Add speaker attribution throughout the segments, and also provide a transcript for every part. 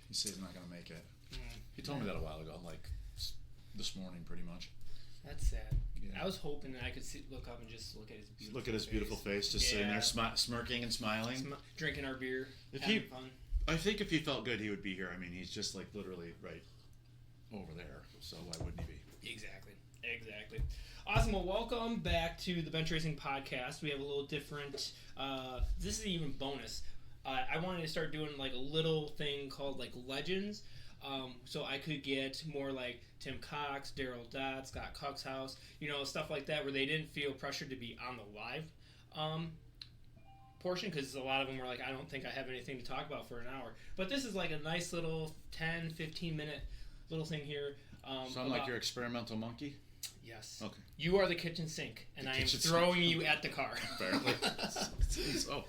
Speaker 1: He says he's not going to make it.
Speaker 2: Mm.
Speaker 1: He told me that a while ago, like this morning, pretty much.
Speaker 2: That's sad.
Speaker 1: Yeah.
Speaker 2: I was hoping that I could look up and just look at his beautiful
Speaker 1: beautiful face, just sitting there smirking and smiling.
Speaker 2: Drinking our beer,
Speaker 1: If
Speaker 2: having fun.
Speaker 1: I think if he felt good, he would be here. I mean, he's just like literally right over there, so why wouldn't he be?
Speaker 2: Exactly. Awesome. Well, welcome back to the Bench Racing Podcast. We have a little different. This is even bonus. I wanted to start doing like a little thing called like Legends. So I could get more like Tim Cox, Daryl Dodd, Scott Coxhouse, stuff like that, where they didn't feel pressured to be on the live portion, because a lot of them were like, I don't think I have anything to talk about for an hour. But this is like a nice little 10, 15 minute little thing here.
Speaker 1: So I'm like your experimental monkey?
Speaker 2: Yes.
Speaker 1: Okay.
Speaker 2: You are the kitchen sink, and I am throwing you at the car.
Speaker 1: Apparently. So.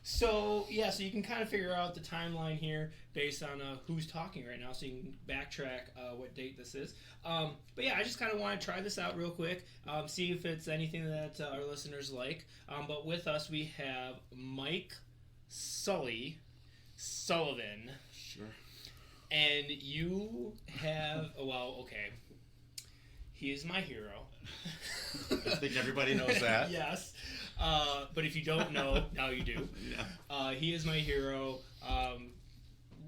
Speaker 2: So you can kind of figure out the timeline here based on who's talking right now, so you can backtrack what date this is. But yeah, I just kind of want to try this out real quick, see if it's anything that our listeners like. But with us, we have Mike Sullivan.
Speaker 1: Sure.
Speaker 2: And you have, he is my hero.
Speaker 1: I think everybody knows that.
Speaker 2: Yes. But if you don't know, now you do.
Speaker 1: Yeah.
Speaker 2: He is my hero.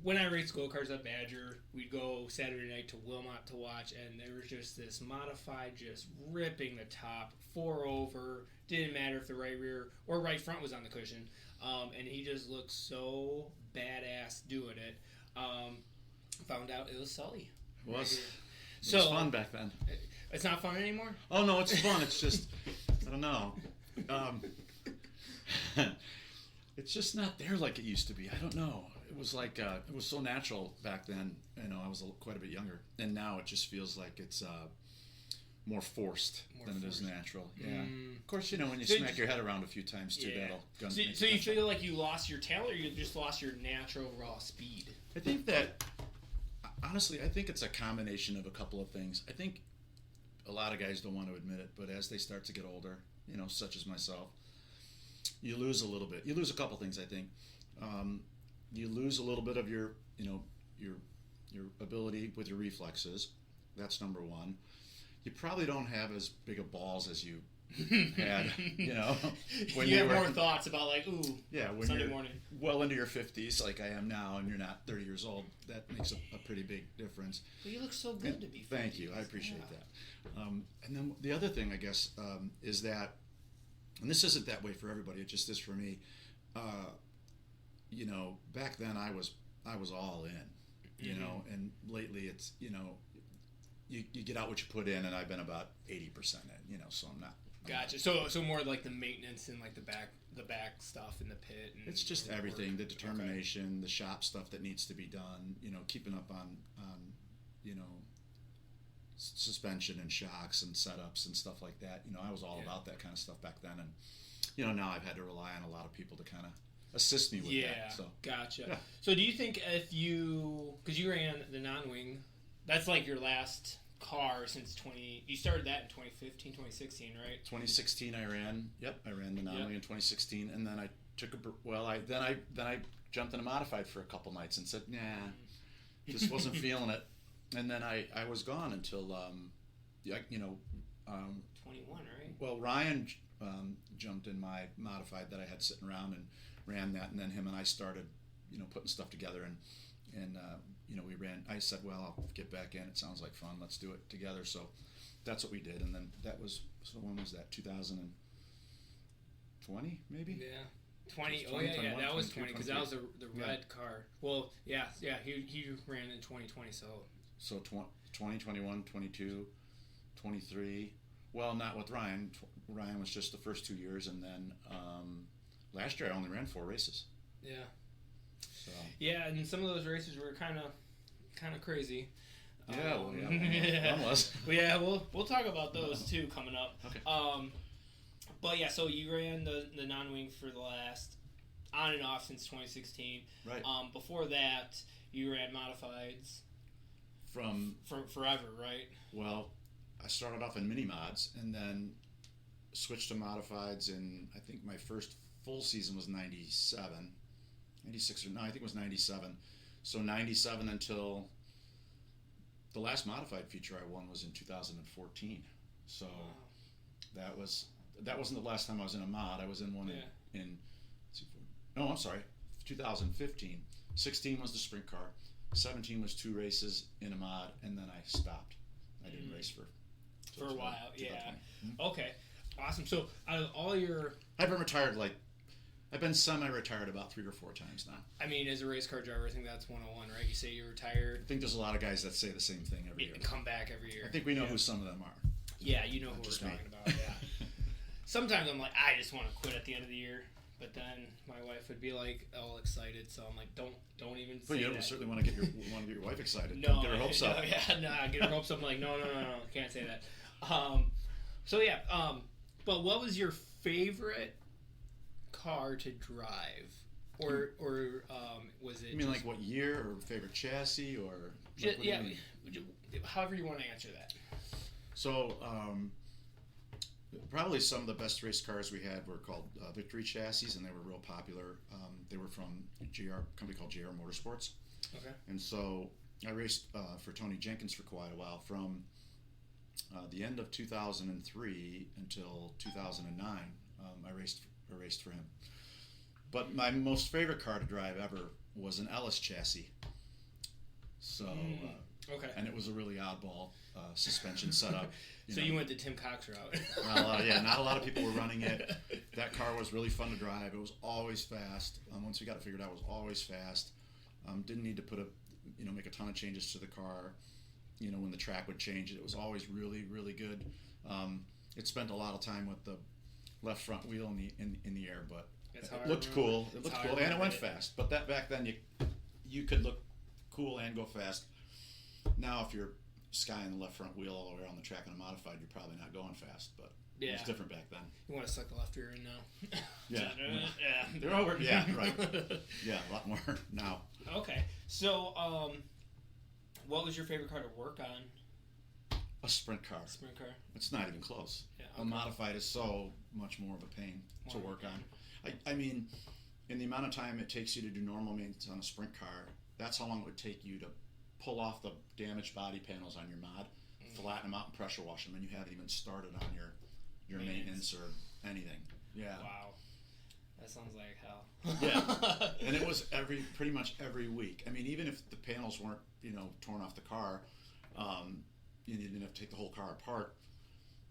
Speaker 2: When I raced go-karts at Badger, we'd go Saturday night to Wilmot to watch, and there was just this modified just ripping the top, 4 over, didn't matter if the right rear or right front was on the cushion, and he just looked so badass doing it. Found out it was Sully.
Speaker 1: It was fun back then.
Speaker 2: It's not fun anymore?
Speaker 1: Oh, no, it's fun. It's just, I don't know. It's just not there like it used to be. I don't know. It was like, it was so natural back then. I was quite a bit younger. And now it just feels like it's more forced than it is natural. Yeah. Of course, when you smack your head around a few times too, that'll...
Speaker 2: So you feel like you lost your talent, or you just lost your natural raw speed?
Speaker 1: I think that... Honestly, I think it's a combination of a couple of things. I think a lot of guys don't want to admit it, but as they start to get older, such as myself, you lose a little bit. You lose a couple things, I think. You lose a little bit of your ability with your reflexes. That's number one. You probably don't have as big of balls as you had,
Speaker 2: when you have more thoughts about when Sunday morning.
Speaker 1: Well into your 50s, like I am now, and you're not 30 years old. That makes a pretty big difference.
Speaker 2: But you look so good to be 50.
Speaker 1: Thank you. I appreciate that. And then the other thing, I guess, is that, and this isn't that way for everybody, it just is for me, back then I was all in, and lately it's, you get out what you put in, and I've been about 80% in, so I'm not.
Speaker 2: Gotcha. So more like the maintenance and like the back stuff in the pit. And
Speaker 1: it's just everything, the determination, the shop stuff that needs to be done. Keeping up on suspension and shocks and setups and stuff like that. I was all about that kind of stuff back then, and now I've had to rely on a lot of people to kind of assist me with that. So
Speaker 2: gotcha.
Speaker 1: Yeah.
Speaker 2: So do you think because you ran the non-wing, that's like your last car since you started that in 2015, 2016, right?
Speaker 1: 2016 I ran the non-wing in 2016, and then I took I jumped in a modified for a couple nights and said, nah, just wasn't feeling it. And then I was gone until
Speaker 2: 21, right?
Speaker 1: Well, Ryan jumped in my modified that I had sitting around and ran that, and then him and I started putting stuff together, and we ran. I said, well, I'll get back in. It sounds like fun. Let's do it together. So that's what we did. And then when was that? 2020, maybe?
Speaker 2: Yeah. 20.
Speaker 1: 20,
Speaker 2: yeah. That was 20 because that was the red
Speaker 1: Yeah.
Speaker 2: car. Well, yeah. He ran in 2020. So
Speaker 1: 2021, 22, 23. Well, not with Ryan. Ryan was just the first 2 years, and then last year I only ran 4 races.
Speaker 2: Yeah.
Speaker 1: So.
Speaker 2: Yeah, and some of those races were kind of crazy.
Speaker 1: Yeah, one was.
Speaker 2: Well, yeah, we'll talk about those too coming up.
Speaker 1: Okay.
Speaker 2: But yeah, so you ran the non-wing for the last on and off since 2016.
Speaker 1: Right.
Speaker 2: Before that, you ran modifieds
Speaker 1: from
Speaker 2: forever, right?
Speaker 1: Well, I started off in mini mods and then switched to modifieds in, I think my first full season was 97. 96 or no, I think it was 97. So 97 until the last modified feature I won was in 2014. So that wasn't the last time I was in a mod. I was in one in no, I'm sorry, 2015. 16 was the sprint car. 17 was 2 races in a mod, and then I stopped. I didn't race for
Speaker 2: a while. Yeah. Okay. Awesome. So out of all your,
Speaker 1: I've been semi-retired about 3 or 4 times now.
Speaker 2: I mean, as a race car driver, I think that's 101, right? You say you're retired.
Speaker 1: I think there's a lot of guys that say the same thing every year.
Speaker 2: Come back every year.
Speaker 1: I think we know who some of them are.
Speaker 2: Yeah, you know who we're talking about. Yeah. Sometimes I'm like, I just want to quit at the end of the year, but then my wife would be like all excited, so I'm like, don't even.
Speaker 1: Well, you certainly want to get your wife excited.
Speaker 2: No,
Speaker 1: don't get her hopes up.
Speaker 2: Get her hopes up. I'm like, no, can't say that. But what was your favorite car to drive, or was it?
Speaker 1: You mean like what year, or favorite chassis, or
Speaker 2: however you want to answer that.
Speaker 1: So probably some of the best race cars we had were called Victory chassis, and they were real popular. They were from a company called JR Motorsports.
Speaker 2: Okay.
Speaker 1: And so I raced for Tony Jenkins for quite a while, from the end of 2003 until 2009. I raced for him. But my most favorite car to drive ever was an Ellis chassis. So,
Speaker 2: okay.
Speaker 1: And it was a really oddball suspension setup.
Speaker 2: You went the Tim Cox route.
Speaker 1: Well, not a lot of people were running it. That car was really fun to drive. It was always fast. Once we got it figured out, it was always fast. Didn't need to make a ton of changes to the car. When the track would change, it was always really, really good. It spent a lot of time with the left front wheel in the air, but it looked cool. It looked cool, and it went fast. But back then, you could look cool and go fast. Now, if you're skying the left front wheel all the way around the track on a modified, you're probably not going fast. But it was different back then.
Speaker 2: You want to suck the left rear in now?
Speaker 1: Yeah. They're over. Yeah, right. Yeah, a lot more now.
Speaker 2: Okay, so what was your favorite car to work on?
Speaker 1: A sprint car.
Speaker 2: Sprint car.
Speaker 1: It's not even close.
Speaker 2: Yeah,
Speaker 1: A modified is so much more of a pain to work on. I mean, in the amount of time it takes you to do normal maintenance on a sprint car, that's how long it would take you to pull off the damaged body panels on your mod, flatten them out and pressure wash them, and you haven't even started on your maintenance or anything. Yeah.
Speaker 2: Wow. That sounds like hell.
Speaker 1: Yeah. And it was pretty much every week. I mean, even if the panels weren't, torn off the car, you didn't have to take the whole car apart.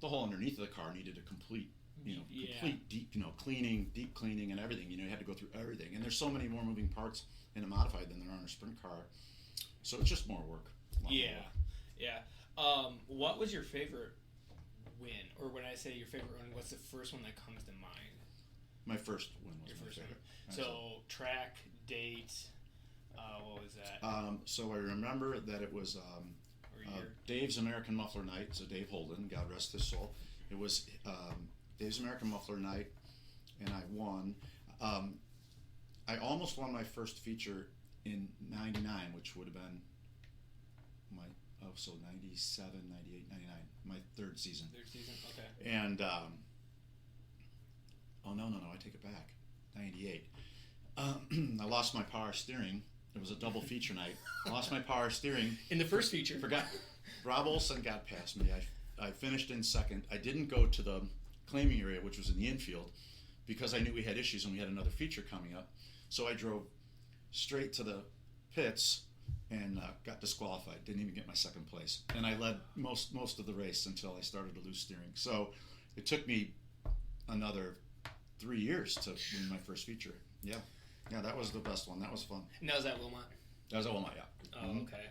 Speaker 1: The whole underneath of the car needed a complete deep cleaning and everything. You had to go through everything. And there's so many more moving parts in a modified than there are in a sprint car. So it's just more work.
Speaker 2: Yeah. What was your favorite win? Or when I say your favorite win, what's the first one that comes to mind?
Speaker 1: My first win was my favorite.
Speaker 2: So track, date, what was that?
Speaker 1: So I remember that it was Dave's American Muffler Night. So Dave Holden, God rest his soul. It was Dave's American Muffler Night, and I won. I almost won my first feature in 99, which would have been 97, 98, 99, my third season.
Speaker 2: Okay.
Speaker 1: And, no, I take it back. 98. I lost my power steering. It was a double feature night. I lost my power steering.
Speaker 2: In the first feature.
Speaker 1: Forgot. Rob Olson got past me. I finished in second. I didn't go to the claiming area, which was in the infield, because I knew we had issues and we had another feature coming up. So I drove straight to the pits and got disqualified. Didn't even get my second place. And I led most of the race until I started to lose steering. So it took me another 3 years to win my first feature. Yeah, that was the best one. That was fun.
Speaker 2: And that was at Wilmot?
Speaker 1: That was at Wilmot, yeah.
Speaker 2: Oh, okay.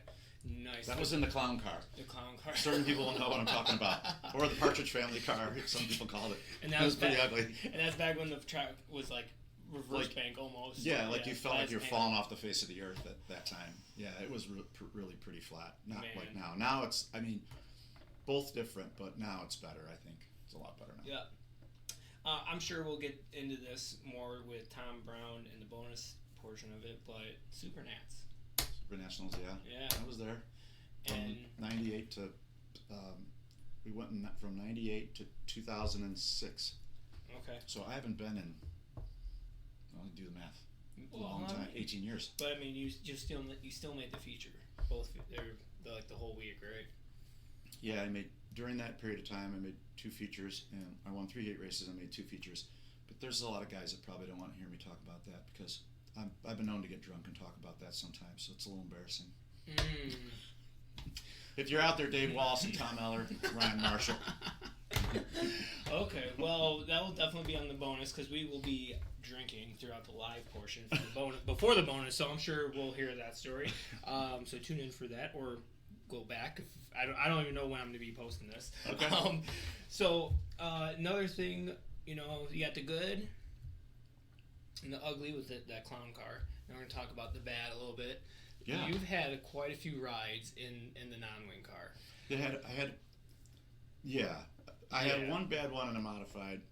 Speaker 2: Nice.
Speaker 1: That was in the clown car.
Speaker 2: The clown car.
Speaker 1: Certain people will know what I'm talking about. Or the Partridge Family car, some people called it.
Speaker 2: And that
Speaker 1: was pretty ugly.
Speaker 2: And that's back when the track was like reverse bank almost.
Speaker 1: Yeah, you felt like you're falling off the face of the earth at that time. Yeah, it was really pretty flat. Not like now. Now it's, both different, but now it's better, I think. It's a lot better now.
Speaker 2: Yeah. I'm sure we'll get into this more with Tom Brown in the bonus portion of it, but Super Nats.
Speaker 1: Super Nationals, yeah. I was there.
Speaker 2: And
Speaker 1: 98 to, we went from 98 to 2006.
Speaker 2: Okay.
Speaker 1: So I haven't been in, I'll do the math, a long time, 18 years.
Speaker 2: But I mean, you still made the feature. Both they're like the whole week, right?
Speaker 1: Yeah, during that period of time, I made 2 features, and I won 3 heat races and made 2 features. But there's a lot of guys that probably don't want to hear me talk about that because I've been known to get drunk and talk about that sometimes, so it's a little embarrassing. If you're out there, Dave Wallace and Tom Eller, Ryan Marshall.
Speaker 2: Okay, well, that will definitely be on the bonus because we will be drinking throughout the live portion for the bonus, before the bonus, so I'm sure we'll hear that story. So tune in for that, or go back. I don't even know when I'm going to be posting this.
Speaker 1: Okay.
Speaker 2: So another thing, you got the good and the ugly with that clown car. Now we're going to talk about the bad a little bit.
Speaker 1: Yeah.
Speaker 2: You've had quite a few rides in the non-wing car.
Speaker 1: I had one bad one in a modified,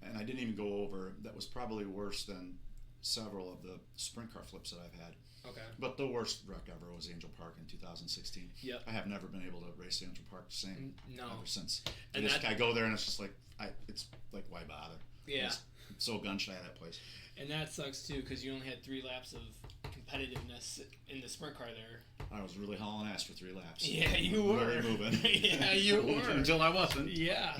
Speaker 1: and I didn't even go over. That was probably worse than several of the sprint car flips that I've had.
Speaker 2: Okay.
Speaker 1: But the worst wreck ever was Angel Park in 2016.
Speaker 2: Yep.
Speaker 1: I have never been able to race Angel Park the same ever since.
Speaker 2: And
Speaker 1: I go there and it's just like, it's like, why bother?
Speaker 2: Yeah.
Speaker 1: It's so gun shy, that place.
Speaker 2: And that sucks too, because you only had 3 laps of competitiveness in the sprint car there.
Speaker 1: I was really hauling ass for 3 laps.
Speaker 2: Yeah, you were.
Speaker 1: Really moving.
Speaker 2: Yeah, you were.
Speaker 1: Until I wasn't.
Speaker 2: Yeah.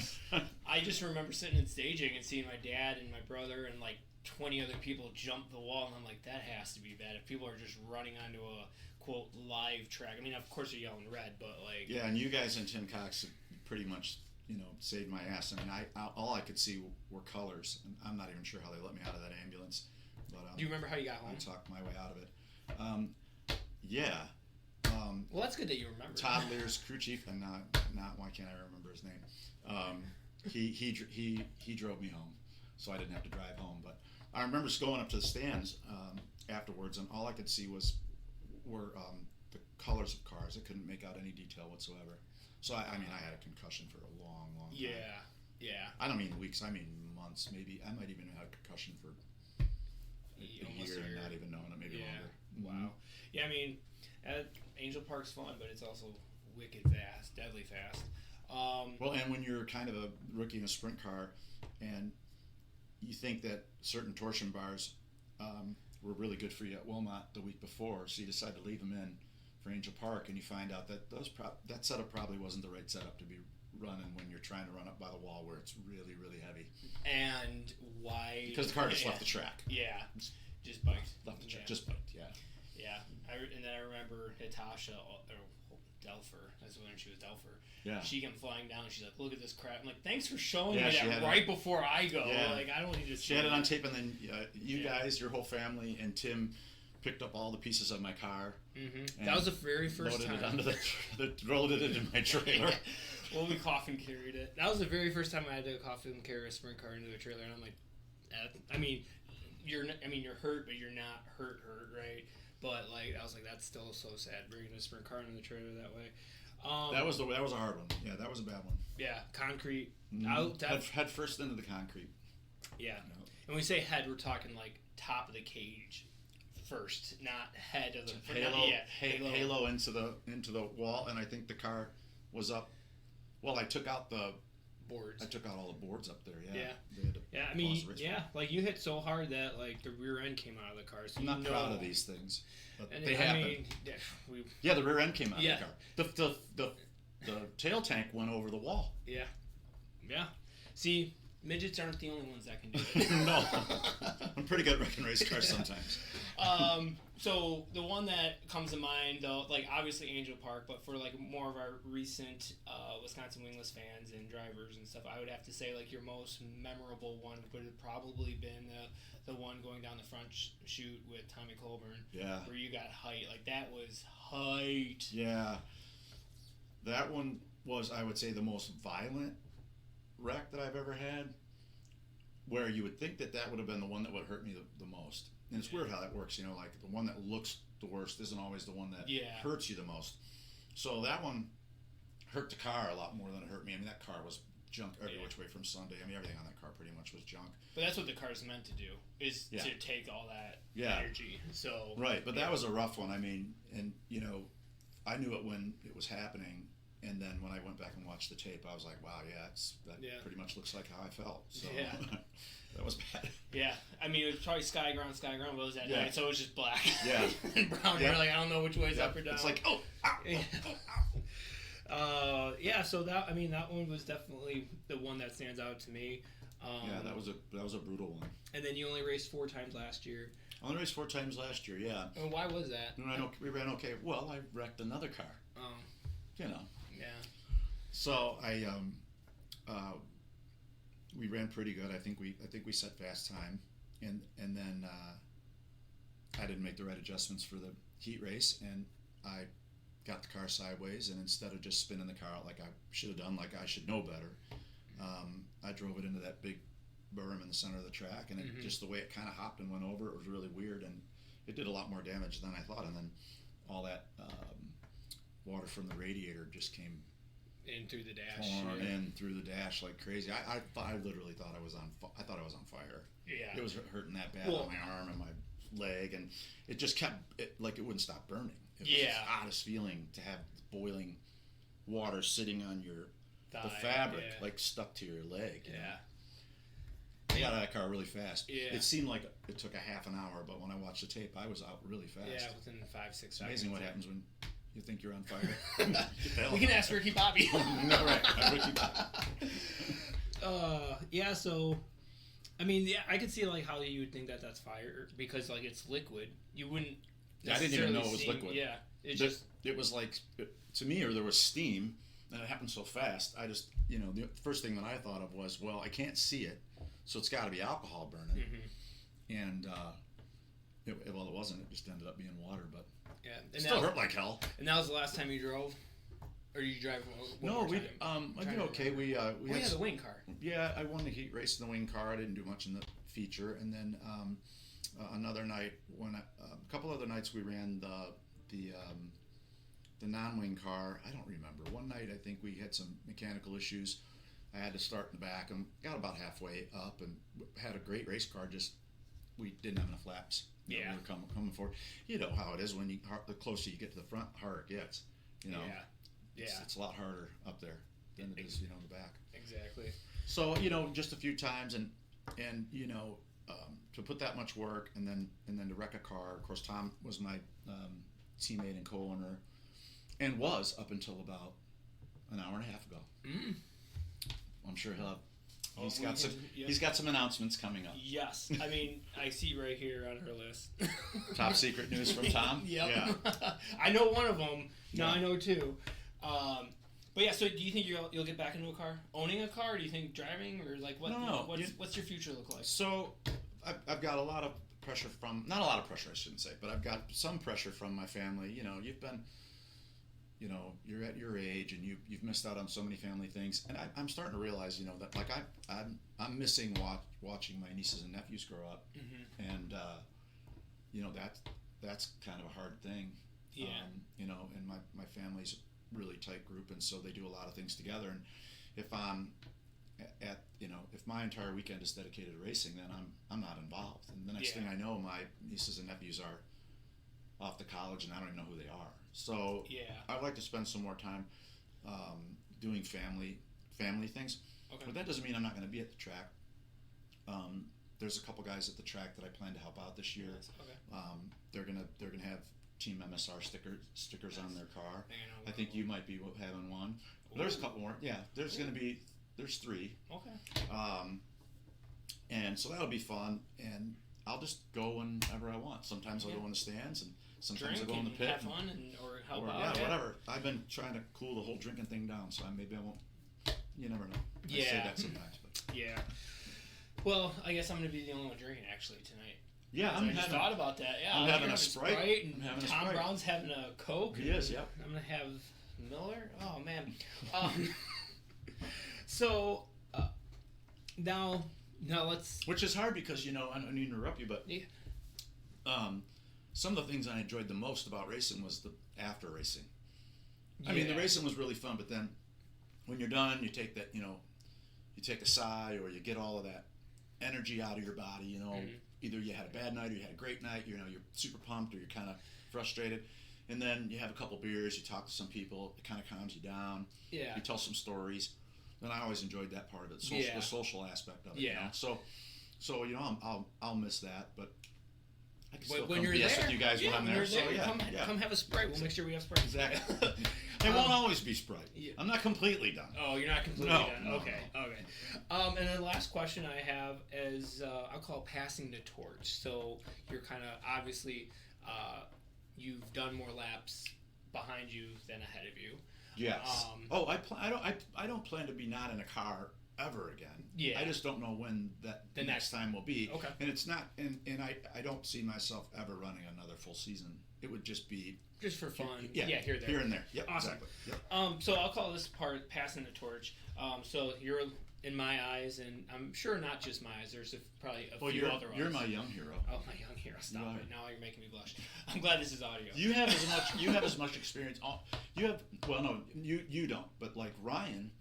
Speaker 2: I just remember sitting in staging and seeing my dad and my brother and like 20 other people jump the wall, and I'm like, that has to be bad if people are just running onto a quote live track. I mean, of course they're yelling red, but like. Yeah,
Speaker 1: and you guys and Tim Cox pretty much, saved my ass. I mean, all I could see were colors, and I'm not even sure how they let me out of that ambulance. But
Speaker 2: do you remember how you got home?
Speaker 1: I talked my way out of it. Yeah.
Speaker 2: Well, that's good that you remember.
Speaker 1: Todd Lear's crew chief, and not why can't I remember his name? He drove me home, so I didn't have to drive home. But I remember just going up to the stands afterwards, and all I could see were the colors of cars. I couldn't make out any detail whatsoever. So I mean, I had a concussion for a long time.
Speaker 2: Yeah.
Speaker 1: I don't mean weeks. I mean months. Maybe I might even have had a concussion for a year and not even knowing it. Maybe longer.
Speaker 2: Wow. Yeah, I mean, Angel Park's fun, but it's also wicked fast, deadly fast.
Speaker 1: Well, and when you're kind of a rookie in a sprint car, and you think that certain torsion bars were really good for you at Wilmot the week before, so you decide to leave them in for Angel Park, and you find out that that setup probably wasn't the right setup to be running when you're trying to run up by the wall where it's really, really heavy.
Speaker 2: And why?
Speaker 1: Because the car just left the track.
Speaker 2: Yeah, just biked.
Speaker 1: Left the track, just biked, yeah.
Speaker 2: Yeah, and then I remember Natasha, or Delfer, that's when she was Delfer.
Speaker 1: Yeah.
Speaker 2: She came flying down and she's like, look at this crap. I'm like, thanks for showing me
Speaker 1: that
Speaker 2: right before I go.
Speaker 1: Yeah.
Speaker 2: Like, I don't need to
Speaker 1: She had it on tape, and then you guys, your whole family, and Tim picked up all the pieces of my car.
Speaker 2: Mm-hmm. That was the very first time.
Speaker 1: Loaded it in my trailer.
Speaker 2: Well, we coffin carried it. That was the very first time I had to coffin carry a sprint car into a trailer, and I'm like, I mean, you're hurt, but you're not hurt, right? But like, I was like, that's still so sad bringing a sprint car into the trailer that way.
Speaker 1: That was a hard one. Yeah, that was a bad one.
Speaker 2: Yeah, concrete.
Speaker 1: Head first into the concrete.
Speaker 2: Yeah, and when we say head, we're talking like top of the cage first, not head of the
Speaker 1: halo into the wall, and I think the car was up. Well, I took out the
Speaker 2: boards.
Speaker 1: I took out all the boards up there.
Speaker 2: Yeah. I mean, like you hit so hard that like the rear end came out of the car. So
Speaker 1: I'm not proud of these things, but
Speaker 2: and
Speaker 1: they happen. The rear end came out of the car. The tail tank went over the wall.
Speaker 2: Yeah. See, midgets aren't the only ones that can do it.
Speaker 1: No, I'm pretty good at wrecking race cars sometimes.
Speaker 2: So the one that comes to mind, though, like obviously Angel Park, but for like more of our recent Wisconsin wingless fans and drivers and stuff, I would have to say like your most memorable one would have probably been the one going down the front chute with Tommy Colburn.
Speaker 1: Yeah.
Speaker 2: Where you got height. Like that was height.
Speaker 1: Yeah. That one was, I would say, the most violent wreck that I've ever had, where you would think that would have been the one that would hurt me the most. And it's weird how that works, like the one that looks the worst isn't always the one that hurts you the most. So that one hurt the car a lot more than it hurt me. I mean, that car was junk every which way from Sunday. I mean, everything on that car pretty much was junk.
Speaker 2: But that's what the car's meant to do, is to take all that energy. So
Speaker 1: right, but that was a rough one. I mean, and I knew it when it was happening, and then when I went back and watched the tape, I was like, wow, that pretty much looks like how I felt. So that was bad.
Speaker 2: Yeah, I mean, it was probably sky ground, but it was at night, so it was just black.
Speaker 1: Yeah.
Speaker 2: And brown. You're like, I don't know which way's up or down.
Speaker 1: It's like, oh, ow.
Speaker 2: So that one was definitely the one that stands out to me.
Speaker 1: That was a brutal one.
Speaker 2: And then you only raced 4 times last year.
Speaker 1: I only raced 4 times last year, yeah.
Speaker 2: And why was that?
Speaker 1: We ran okay. Well, I wrecked another car.
Speaker 2: Oh.
Speaker 1: You know.
Speaker 2: Yeah.
Speaker 1: So we ran pretty good. I think we set fast time, and then I didn't make the right adjustments for the heat race, and I got the car sideways, and instead of just spinning the car out like I should have done, like I should know better, I drove it into that big berm in the center of the track, and it just the way it kind of hopped and went over, it was really weird, and it did a lot more damage than I thought, and then all that water from the radiator just came
Speaker 2: in through the dash,
Speaker 1: pouring in through the dash like crazy. I literally thought I was on fire.
Speaker 2: Yeah,
Speaker 1: it was hurting that bad on my arm and my leg, and it just kept it wouldn't stop burning. It was the hottest feeling to have boiling water sitting on your the fabric like stuck to your leg. You know? I got out of that car really fast.
Speaker 2: Yeah.
Speaker 1: It seemed like it took a half an hour, but when I watched the tape, I was out really fast.
Speaker 2: Yeah, within 5-6 seconds.
Speaker 1: It's amazing what happens when you think you're on fire.
Speaker 2: We can ask Ricky Bobby.
Speaker 1: No, right. Ricky
Speaker 2: Bobby. So, I mean, I could see like how you would think that that's fire because like it's liquid. You wouldn't.
Speaker 1: I didn't even know it was liquid.
Speaker 2: Yeah,
Speaker 1: it was like to me, or there was steam, and it happened so fast. I just the first thing that I thought of was, well, I can't see it, so it's got to be alcohol burning, and it wasn't. It just ended up being water, but it still hurt like hell.
Speaker 2: And that was the last time you drove, or did you drive?
Speaker 1: I did okay. We had
Speaker 2: the wing car.
Speaker 1: Yeah, I won the heat race in the wing car. I didn't do much in the feature, and then another night when a couple other nights we ran the non-wing car. I don't remember. One night I think we had some mechanical issues. I had to start in the back and got about halfway up and had a great race car. Just we didn't have enough laps. We were coming forward. You know how it is when the closer you get to the front, the harder it gets. It's a lot harder up there than it is in the back.
Speaker 2: Exactly.
Speaker 1: So just a few times and to put that much work and then to wreck a car. Of course, Tom was my teammate and co-owner, and was up until about an hour and a half ago. I'm sure he's got some announcements coming up.
Speaker 2: Yes, I mean I see right here on her list.
Speaker 1: Top secret news from Tom.
Speaker 2: Yep. Yeah, I know one of them. Now I know two. But yeah, so do you think you'll get back into a car, owning a car? Or do you think driving, or like what?
Speaker 1: No.
Speaker 2: What's your future look like?
Speaker 1: So I've got a lot of pressure not a lot of pressure, I shouldn't say, but I've got some pressure from my family. You've been. You're at your age and you've missed out on so many family things, and I'm starting to realize, that like I'm missing watching my nieces and nephews grow up, and that's kind of a hard thing.
Speaker 2: Yeah.
Speaker 1: And my family's a really tight group, and so they do a lot of things together. And if I'm if my entire weekend is dedicated to racing, then I'm not involved. And the next thing I know, my nieces and nephews are off to college, and I don't even know who they are. So I'd like to spend some more time doing family things.
Speaker 2: Okay.
Speaker 1: But that doesn't mean I'm not going to be at the track. There's a couple guys at the track that I plan to help out this year.
Speaker 2: Nice. Okay.
Speaker 1: They're gonna have Team MSR stickers on their car. I think you might be having one. There's a couple more. Yeah, there's 3.
Speaker 2: Okay.
Speaker 1: And so that'll be fun, and I'll just go whenever I want. Sometimes I'll go in the stands, and sometimes I'll go in the pit.
Speaker 2: Have fun or help out.
Speaker 1: Yeah, whatever. I've been trying to cool the whole drinking thing down, so maybe I won't. You never know. I say that sometimes, but
Speaker 2: yeah. Well, I guess I'm going to be the only one drinking actually tonight.
Speaker 1: Yeah,
Speaker 2: I just thought about that. Yeah,
Speaker 1: I'm having a Sprite.
Speaker 2: And Tom Brown's having a Coke.
Speaker 1: He is, yep.
Speaker 2: I'm going to have Miller. Oh, man. So, now let's...
Speaker 1: Which is hard because, I don't mean to interrupt you, but some of the things I enjoyed the most about racing was the after racing. I mean, the racing was really fun, but then when you're done, you take that, you take a sigh, or you get all of that energy out of your body, Either you had a bad night or you had a great night, you're super pumped or you're kind of frustrated. and then you have a couple beers, you talk to some people, it kind of calms you down.
Speaker 2: Yeah.
Speaker 1: You tell some stories. And I always enjoyed that part of it, the social aspect of it.
Speaker 2: Yeah.
Speaker 1: You know? So I'll miss that, but I can still
Speaker 2: when
Speaker 1: come
Speaker 2: you're
Speaker 1: BS
Speaker 2: there,
Speaker 1: with you guys when I'm there. So
Speaker 2: come have a Sprite. We'll make sure we have Sprite.
Speaker 1: Exactly. It won't always be Sprite. Yeah. I'm not completely done.
Speaker 2: Oh, you're not completely done.
Speaker 1: No.
Speaker 2: Okay. And then the last question I have is I'll call passing the torch. So you're kind of obviously you've done more laps behind you than ahead of you.
Speaker 1: Yes. I don't plan to be not in a car ever again.
Speaker 2: Yeah.
Speaker 1: I just don't know when the next time will be.
Speaker 2: Okay.
Speaker 1: And it's not, and I don't see myself ever running another full season. It would just be
Speaker 2: just for fun.
Speaker 1: Yeah.
Speaker 2: Here
Speaker 1: and there. Yep.
Speaker 2: Awesome.
Speaker 1: Exactly. Yep.
Speaker 2: So I'll call this part passing the torch. So you're in my eyes, and I'm sure not just my eyes. There's probably a few other eyes.
Speaker 1: You're my young hero.
Speaker 2: Oh, my young hero! Stop it! Now you're making me blush. I'm glad this is audio.
Speaker 1: You have as much experience. You don't. But like Ryan,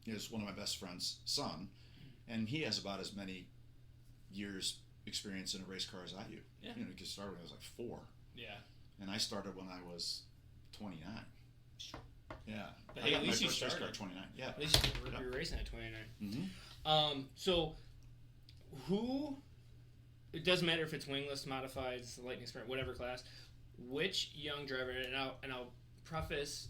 Speaker 1: is one of my best friend's son, and he has about as many years experience in a race car as I do.
Speaker 2: Yeah.
Speaker 1: He started when I was like 4.
Speaker 2: Yeah.
Speaker 1: And I started when I was 29. Yeah.
Speaker 2: But
Speaker 1: I
Speaker 2: hey,
Speaker 1: got
Speaker 2: at least
Speaker 1: my
Speaker 2: you
Speaker 1: first race
Speaker 2: started.
Speaker 1: car at 29. Yeah.
Speaker 2: At least you're racing at 29.
Speaker 1: Mm-hmm.
Speaker 2: So who? It doesn't matter if it's wingless, modifieds, lightning sprint, whatever class. Which young driver? And I'll preface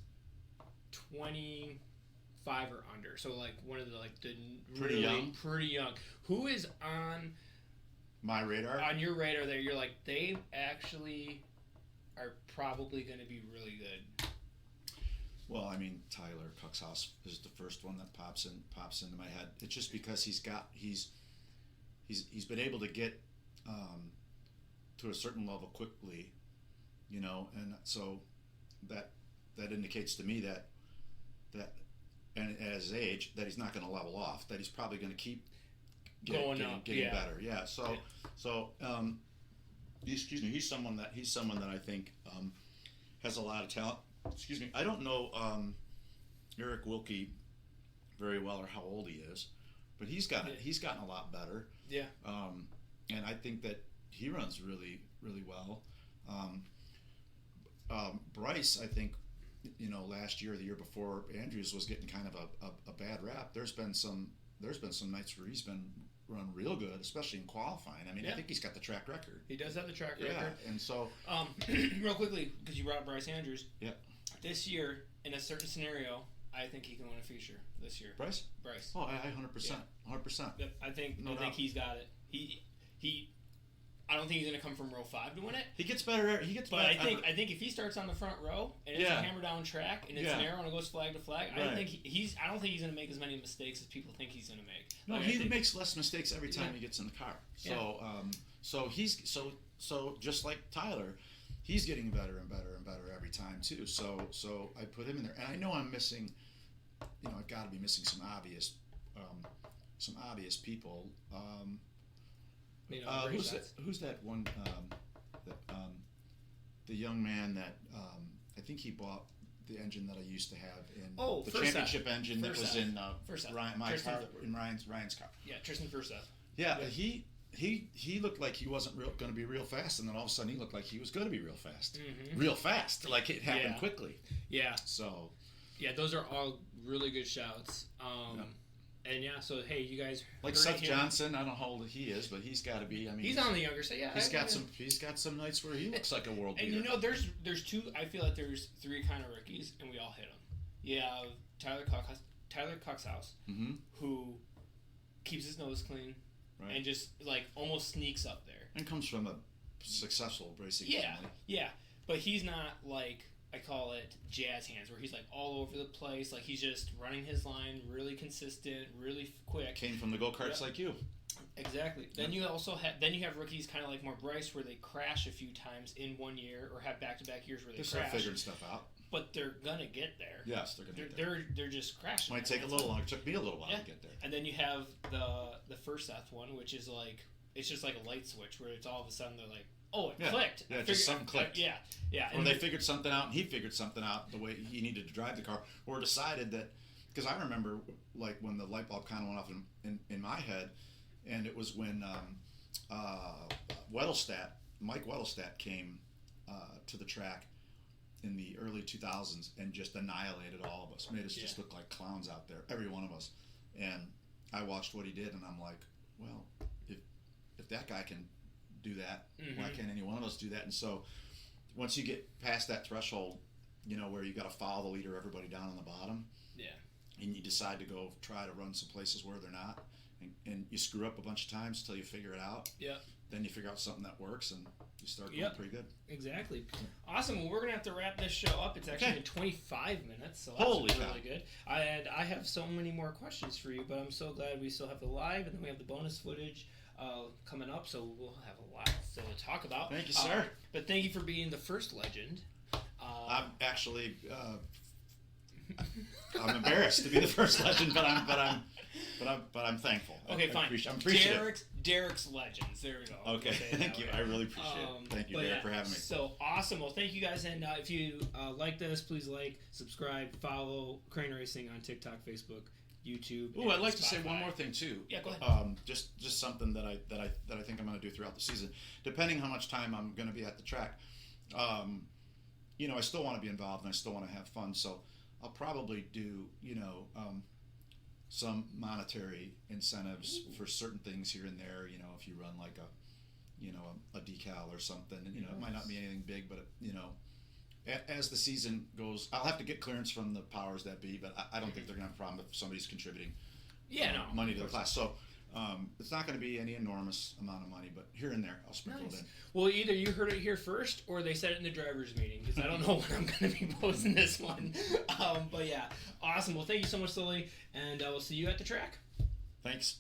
Speaker 2: 25 or under. So like one of the pretty young. Who is on
Speaker 1: my radar?
Speaker 2: On your radar, there you're like they actually are probably going to be really good.
Speaker 1: Well, I mean, Tyler Cuxhouse is the first one that pops into my head. It's just because he's been able to get to a certain level quickly, and so that indicates to me that and at his age that he's not going to level off. That he's probably going to keep getting better. Yeah. So excuse me. He's someone that I think has a lot of talent. Excuse me. I don't know Eric Wilkie very well or how old he is, but he's gotten a lot better.
Speaker 2: Yeah.
Speaker 1: And I think that he runs really, really well. Bryce, I think, last year, or the year before, Andrews was getting kind of a bad rap. There's been some nights where he's been run real good, especially in qualifying. I mean, I think he's got the track record.
Speaker 2: He does have the track record.
Speaker 1: Yeah, and so
Speaker 2: real quickly, because you brought up Bryce Andrews.
Speaker 1: Yeah.
Speaker 2: This year, in a certain scenario, I think he can win a feature this year.
Speaker 1: Bryce.
Speaker 2: Oh,
Speaker 1: I 100%. 100%.
Speaker 2: Yep, I think he's got it. He. I don't think he's going to come from row 5 to win it.
Speaker 1: He gets better. But
Speaker 2: I think if he starts on the front row and it's a hammer down track and it's narrow and it goes flag to flag, I don't think he's going to make as many mistakes as people think he's going to make.
Speaker 1: No, he makes less mistakes every time he gets in the car. So so just like Tyler, he's getting better and better and better every time too. So I put him in there, and I know I'm missing. I've got to be missing some obvious people. Who's that one? The young man that I think he bought the engine that I used to have in the championship engine that was in Ryan's car.
Speaker 2: Yeah, Tristan Furstead.
Speaker 1: Yeah, he looked like he wasn't going to be real fast, and then all of a sudden he looked like he was going to be real fast. Mm-hmm. Real fast, like it happened quickly.
Speaker 2: Yeah.
Speaker 1: So.
Speaker 2: Yeah, those are all really good shouts. And so hey, you guys
Speaker 1: like Seth Johnson. I don't know how old he is, but he's got to be. I mean,
Speaker 2: he's on the younger side. Yeah,
Speaker 1: he's got some nights where he looks like a world beater.
Speaker 2: And there's two. I feel like there's 3 kind of rookies, and we all hit them. You have Tyler Cuxhouse,
Speaker 1: mm-hmm.
Speaker 2: who keeps his nose clean,
Speaker 1: right.
Speaker 2: and just like almost sneaks up there.
Speaker 1: And comes from a successful racing family.
Speaker 2: Yeah, but he's not like. I call it jazz hands, where he's like all over the place, like he's just running his line, really consistent, really quick.
Speaker 1: Came from the go-karts like you.
Speaker 2: Exactly. Then you also have rookies kind of like more Bryce, where they crash a few times in one year, or have back-to-back years where they crash.
Speaker 1: They're figuring stuff out.
Speaker 2: But they're gonna get there.
Speaker 1: Yes, they're gonna get there.
Speaker 2: They're just crashing.
Speaker 1: Might take a little longer. It took me a little while to get there.
Speaker 2: And then you have the first Seth one, which is like it's just like a light switch, where it's all of a sudden they're like. Oh, it clicked.
Speaker 1: Yeah, just something clicked.
Speaker 2: Yeah.
Speaker 1: Or they figured something out, and he figured something out the way he needed to drive the car, or decided that, because I remember like when the light bulb kind of went off in my head, and it was when Mike Weddlestat came to the track in the early 2000s and just annihilated all of us, made us just look like clowns out there, every one of us. And I watched what he did, and I'm like, well, if that guy can do that, why can't any one of us do that? And so once you get past that threshold, you know, where you got to follow the leader, everybody down on the bottom, and you decide to go try to run some places where they're not, and you screw up a bunch of times until you figure it out. Then you figure out something that works, and you start going pretty good.
Speaker 2: Exactly. Awesome. Well, we're going to have to wrap this show up. It's actually been 25 minutes, so that's really good. And I have so many more questions for you, but I'm so glad we still have the live, and then we have the bonus footage coming up, so we'll have a lot to talk about.
Speaker 1: Thank you, sir.
Speaker 2: But thank you for being the first legend.
Speaker 1: I'm actually I'm embarrassed to be the first legend, but I'm thankful.
Speaker 2: Okay, fine.
Speaker 1: I'm appreciative.
Speaker 2: Derek's Legends. There we go.
Speaker 1: Okay, thank you. I really appreciate it. Thank you, Derek, for having me.
Speaker 2: So awesome. Well, thank you guys. And if you like this, please like, subscribe, follow Crane Racing on TikTok, Facebook, YouTube.
Speaker 1: Ooh, I'd like to say one more thing too.
Speaker 2: Yeah, go ahead.
Speaker 1: Just something that I think I'm going to do throughout the season, depending how much time I'm going to be at the track. You know, I still want to be involved and I still want to have fun. So I'll probably do, you know, some monetary incentives for certain things here and there. You know, if you run like a decal or something, and you know, it might not be anything big, but you know, as the season goes, I'll have to get clearance from the powers that be, but I don't think they're gonna have a problem if somebody's contributing money to the class. So it's not going to be any enormous amount of money, but here and there I'll sprinkle it in.
Speaker 2: Well, either you heard it here first or they said it in the driver's meeting, because I don't know when I'm going to be posting this one. But yeah, awesome. Well, thank you so much, Sully, and we'll see you at the track.
Speaker 1: Thanks.